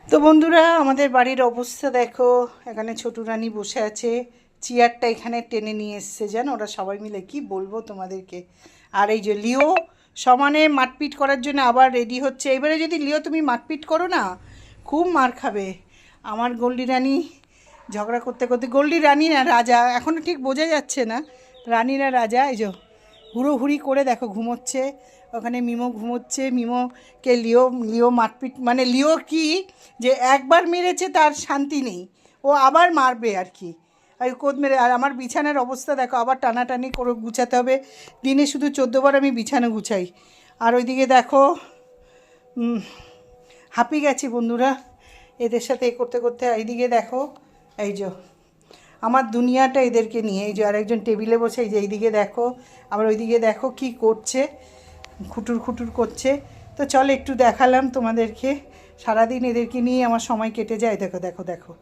তো বন্ধুরা, আমাদের বাড়ির অবস্থা দেখো। এখানে ছোটু রানী বসে আছে, চেয়ারটা এখানে টেনে নিয়ে এসছে, জানো ওরা সবাই মিলে। কি বলবো তোমাদেরকে। আর এই যে লিও সমানে মারপিট করার জন্য আবার রেডি হচ্ছে। এবারে যদি লিও তুমি মারপিট করো না, খুব মার খাবে। আমার গোল্ডি রানী ঝগড়া করতে করতে, গোল্ডি রানী না রাজা, এখনও ঠিক বোঝা যাচ্ছে না রানী না রাজা। এই যে হুড়োহুড়ি করে দেখো ঘুমোচ্ছে, ওখানে মিমো ঘুমোচ্ছে। মিমোকে লিও লিও মারপিট, মানে লিও কি যে একবার মেরেছে তার শান্তি নেই, ও আবার মারবে আর কি। আর কোদ মেরে। আর আমার বিছানার অবস্থা দেখো, আবার টানাটানি করে গুছাতে হবে। দিনে শুধু 14 বার আমি বিছানা গুছাই। আর ওইদিকে দেখো হাঁপিয়ে গেছি বন্ধুরা এদের সাথে এ করতে করতে। এইদিকে দেখো, এই যে আমার দুনিয়াটা এদেরকে নিয়ে। এই যে আরেকজন টেবিলে বসে, এই যে এইদিকে দেখো, আবার ওইদিকে দেখো কি করছে, খুটুর খুটুর করছে। তো চল একটু দেখালাম তোমাদেরকে। সারাদিন এদেরকে নিয়ে আমার সময় কেটে যায়। দেখো দেখো দেখো।